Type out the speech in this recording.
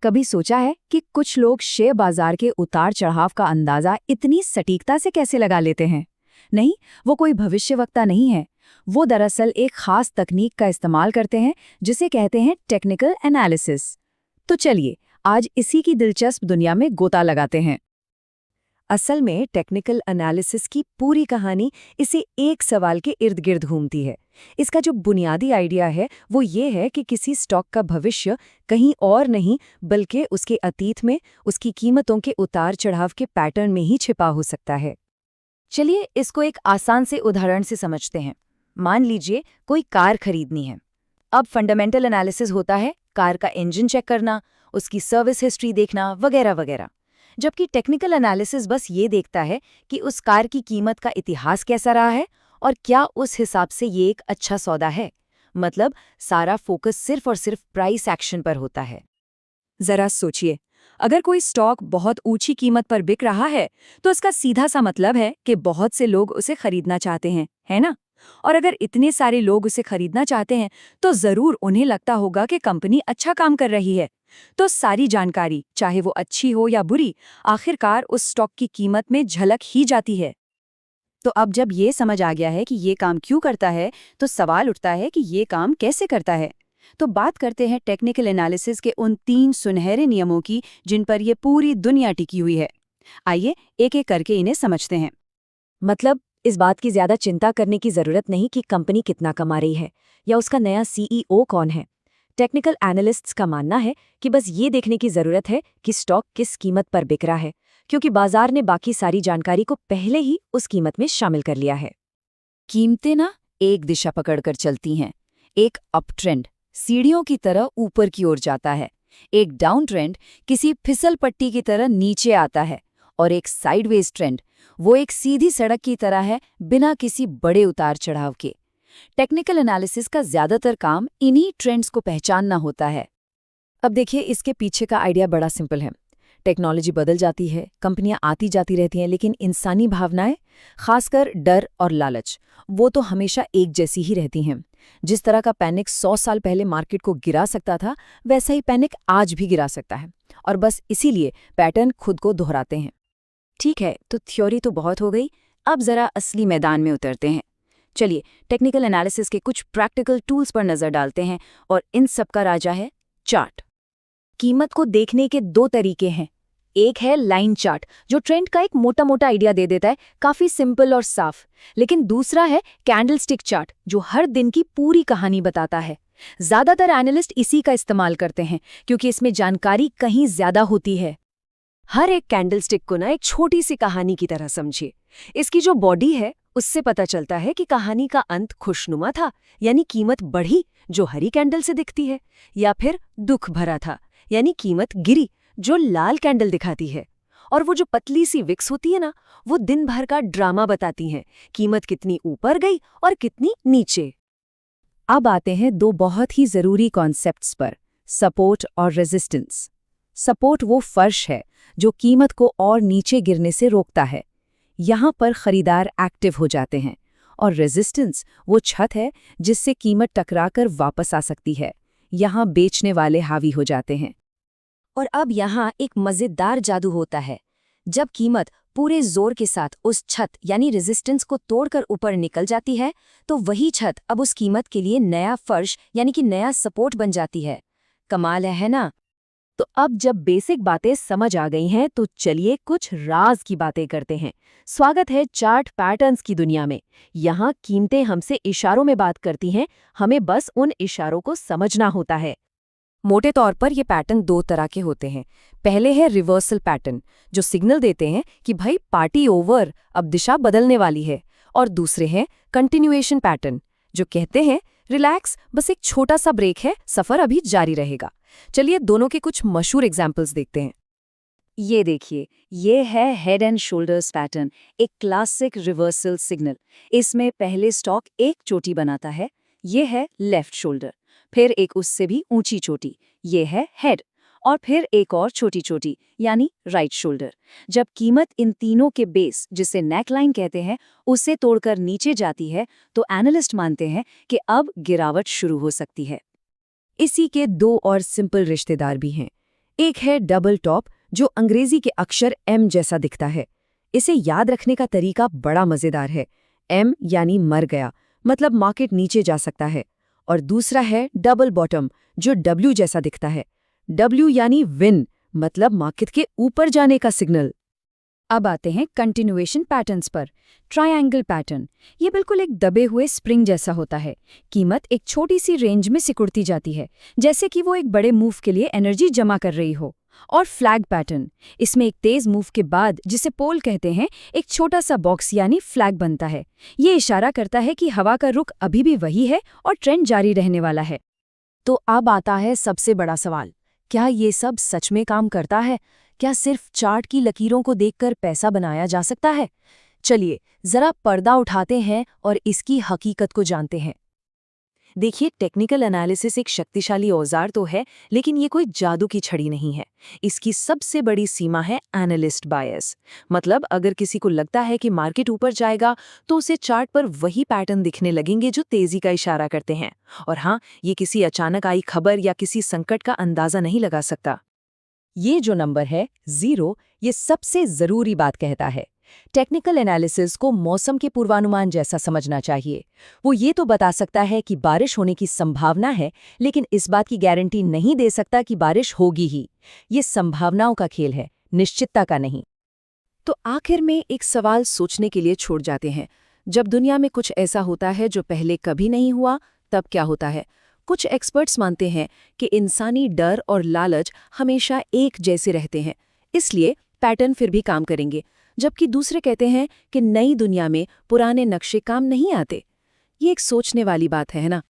कभी सोचा है कि कुछ लोग शेयर बाजार के उतार चढ़ाव का अंदाजा इतनी सटीकता से कैसे लगा लेते हैं? नहीं, वो कोई भविष्यवक्ता नहीं है। वो दरअसल एक खास तकनीक का इस्तेमाल करते हैं जिसे कहते हैं टेक्निकल एनालिसिस। तो चलिए, आज इसी की दिलचस्प दुनिया में गोता लगाते हैं। असल में टेक्निकल एनालिसिस की पूरी कहानी इसे एक सवाल के इर्द गिर्द घूमती है। इसका जो बुनियादी आइडिया है वो ये है कि किसी स्टॉक का भविष्य कहीं और नहीं बल्कि उसके अतीत में उसकी कीमतों के उतार चढ़ाव के पैटर्न में ही छिपा हो सकता है। चलिए इसको एक आसान से उदाहरण से समझते हैं। मान लीजिए कोई कार खरीदनी है। अब फंडामेंटल एनालिसिस होता है कार का इंजन चेक करना, उसकी सर्विस हिस्ट्री देखना वगैरह वगैरह। जबकि टेक्निकल एनालिसिस बस ये देखता है कि उस कार की कीमत का इतिहास कैसा रहा है और क्या उस हिसाब से ये एक अच्छा सौदा है। मतलब सारा फोकस सिर्फ और सिर्फ प्राइस एक्शन पर होता है। जरा सोचिए, अगर कोई स्टॉक बहुत ऊंची कीमत पर बिक रहा है तो इसका सीधा सा मतलब है कि बहुत से लोग उसे खरीदना चाहते हैं, है ना? और अगर इतने सारे लोग उसे खरीदना चाहते हैं तो जरूर उन्हें लगता होगा कि कंपनी अच्छा काम कर रही है। तो सारी जानकारी, चाहे वो अच्छी हो या बुरी, आखिरकार उस स्टॉक की कीमत में झलक ही जाती है। तो अब जब ये समझ आ गया है कि ये काम क्यों करता है, तो सवाल उठता है कि ये काम कैसे करता है। तो बात करते हैं टेक्निकल एनालिसिस के उन 3 सुनहरे नियमों की जिन पर ये पूरी दुनिया टिकी हुई है। आइए एक एक करके इन्हें समझते हैं। मतलब इस बात की ज्यादा चिंता करने की जरूरत नहीं कि कंपनी कितना कमा रही है या उसका नया सीईओ कौन है। टेक्निकल एनालिस्ट्स का मानना है कि बस ये देखने की जरूरत है कि स्टॉक किस कीमत पर बिक रहा है, क्योंकि बाजार ने बाकी सारी जानकारी को पहले ही उस कीमत में शामिल कर लिया है। कीमतें ना एक दिशा पकड़कर चलती हैं। एक अप ट्रेंड सीढ़ियों की तरह ऊपर की ओर जाता है, एक डाउन ट्रेंड किसी फिसल पट्टी की तरह नीचे आता है, और एक साइडवेज ट्रेंड वो एक सीधी सड़क की तरह है, बिना किसी बड़े उतार चढ़ाव के। टेक्निकल एनालिसिस का ज्यादातर काम इन्हीं ट्रेंड्स को पहचानना होता है। अब देखिए, इसके पीछे का आइडिया बड़ा सिंपल है। टेक्नोलॉजी बदल जाती है, कंपनियां आती जाती रहती हैं, लेकिन इंसानी भावनाएं, खासकर डर और लालच, वो तो हमेशा एक जैसी ही रहती हैं। जिस तरह का पैनिक 100 साल पहले मार्केट को गिरा सकता था, वैसा ही पैनिक आज भी गिरा सकता है, और बस इसीलिए पैटर्न खुद को दोहराते हैं। ठीक है, तो थ्योरी तो बहुत हो गई, अब जरा असली मैदान में उतरते हैं। चलिए टेक्निकल एनालिसिस के कुछ प्रैक्टिकल टूल्स पर नजर डालते हैं, और इन सब का राजा है चार्ट। कीमत को देखने के 2 तरीके हैं। एक है लाइन चार्ट, जो ट्रेंड का एक मोटा मोटा आइडिया दे देता है, काफी सिंपल और साफ। लेकिन दूसरा है कैंडलस्टिक चार्ट, जो हर दिन की पूरी कहानी बताता है। ज्यादातर एनालिस्ट इसी का इस्तेमाल करते हैं क्योंकि इसमें जानकारी कहीं ज्यादा होती है। हर एक कैंडलस्टिक को ना एक छोटी सी कहानी की तरह समझिए। इसकी जो बॉडी है उससे पता चलता है कि कहानी का अंत खुशनुमा था, यानी कीमत बढ़ी जो हरी कैंडल से दिखती है, या फिर दुख भरा था, यानी कीमत गिरी जो लाल कैंडल दिखाती है। और वो जो पतली सी विक्स होती है ना, वो दिन भर का ड्रामा बताती हैं, कीमत कितनी ऊपर गई और कितनी नीचे। अब आते हैं 2 बहुत ही जरूरी कॉन्सेप्ट्स पर, सपोर्ट और रेजिस्टेंस। सपोर्ट वो फर्श है जो कीमत को और नीचे गिरने से रोकता है। यहाँ पर खरीदार एक्टिव हो जाते हैं, और रेजिस्टेंस वो छत है जिससे कीमत टकराकर वापस आ सकती है। यहाँ बेचने वाले हावी हो जाते हैं। और अब यहाँ एक मजेदार जादू होता है। जब कीमत पूरे जोर के साथ उस छत यानी रेजिस्टेंस को तोड़कर ऊपर निकल जाती है, तो वही छत अब उस कीमत के लिए नया फर्श यानी कि नया सपोर्ट बन जाती है। कमाल है ना? तो अब जब बेसिक बातें समझ आ गई हैं, तो चलिए कुछ राज की बातें करते हैं। स्वागत है चार्ट पैटर्न्स की दुनिया में। यहाँ कीमतें हमसे इशारों में बात करती हैं, हमें बस उन इशारों को समझना होता है। मोटे तौर पर ये पैटर्न 2 तरह के होते हैं। पहले है रिवर्सल पैटर्न, जो सिग्नल देते हैं कि भाई पार्टी ओवर, अब दिशा बदलने वाली है। और दूसरे हैं कंटिन्यूएशन पैटर्न, जो कहते हैं रिलैक्स, बस एक छोटा सा ब्रेक है, सफर अभी जारी रहेगा। चलिए दोनों के कुछ मशहूर एग्जाम्पल्स देखते हैं। ये देखिए, ये है हेड एंड शोल्डर्स पैटर्न, एक क्लासिक रिवर्सल सिग्नल। इसमें पहले स्टॉक एक चोटी बनाता है, ये है लेफ्ट शोल्डर, फिर एक उससे भी ऊंची चोटी, ये है हेड, और फिर एक और छोटी चोटी यानी राइट शोल्डर। जब कीमत इन तीनों के बेस, जिसे नेकलाइन कहते हैं, उसे तोड़कर नीचे जाती है, तो एनालिस्ट मानते हैं कि अब गिरावट शुरू हो सकती है। इसी के 2 और सिंपल रिश्तेदार भी हैं। एक है डबल टॉप, जो अंग्रेजी के अक्षर एम जैसा दिखता है। इसे याद रखने का तरीका बड़ा मजेदार है। एम यानी मर गया, मतलब मार्केट नीचे जा सकता है। और दूसरा है डबल बॉटम, जो डब्ल्यू जैसा दिखता है। डब्ल्यू यानी विन, मतलब मार्केट के ऊपर जाने का सिग्नल। अब आते हैं कंटिन्यूएशन पैटर्न्स पर। ट्रायंगल पैटर्न, ये बिल्कुल एक दबे हुए स्प्रिंग जैसा होता है। कीमत एक छोटी सी रेंज में सिकुड़ती जाती है, जैसे कि वो एक बड़े मूव के लिए एनर्जी जमा कर रही हो। और फ्लैग पैटर्न, इसमें एक तेज मूव के बाद, जिसे पोल कहते हैं, एक छोटा सा बॉक्स यानी फ्लैग बनता है। ये इशारा करता है कि हवा का रुख अभी भी वही है और ट्रेंड जारी रहने वाला है। तो अब आता है सबसे बड़ा सवाल, क्या ये सब सच में काम करता है? क्या सिर्फ चार्ट की लकीरों को देखकर पैसा बनाया जा सकता है? चलिए जरा पर्दा उठाते हैं और इसकी हकीकत को जानते हैं। देखिए, टेक्निकल एनालिसिस एक शक्तिशाली औजार तो है, लेकिन ये कोई जादू की छड़ी नहीं है। इसकी सबसे बड़ी सीमा है एनालिस्ट बायस। मतलब अगर किसी को लगता है कि मार्केट ऊपर जाएगा, तो उसे चार्ट पर वही पैटर्न दिखने लगेंगे जो तेजी का इशारा करते हैं। और हाँ, ये किसी अचानक आई खबर या किसी संकट का अंदाजा नहीं लगा सकता। ये जो नंबर है 0, ये सबसे जरूरी बात कहता है। टेक्निकल एनालिसिस को मौसम के पूर्वानुमान जैसा समझना चाहिए। वो ये तो बता सकता है कि बारिश होने की संभावना है, लेकिन इस बात की गारंटी नहीं दे सकता कि बारिश होगी ही। ये संभावनाओं का खेल है, निश्चितता का नहीं। तो आखिर में एक सवाल सोचने के लिए छोड़ जाते हैं। जब दुनिया में कुछ ऐसा होता है जो पहले कभी नहीं हुआ, तब क्या होता है? कुछ एक्सपर्ट्स मानते हैं कि इंसानी डर और लालच हमेशा एक जैसे रहते हैं, इसलिए पैटर्न फिर भी काम करेंगे, जबकि दूसरे कहते हैं कि नई दुनिया में पुराने नक्शे काम नहीं आते। ये एक सोचने वाली बात है ना?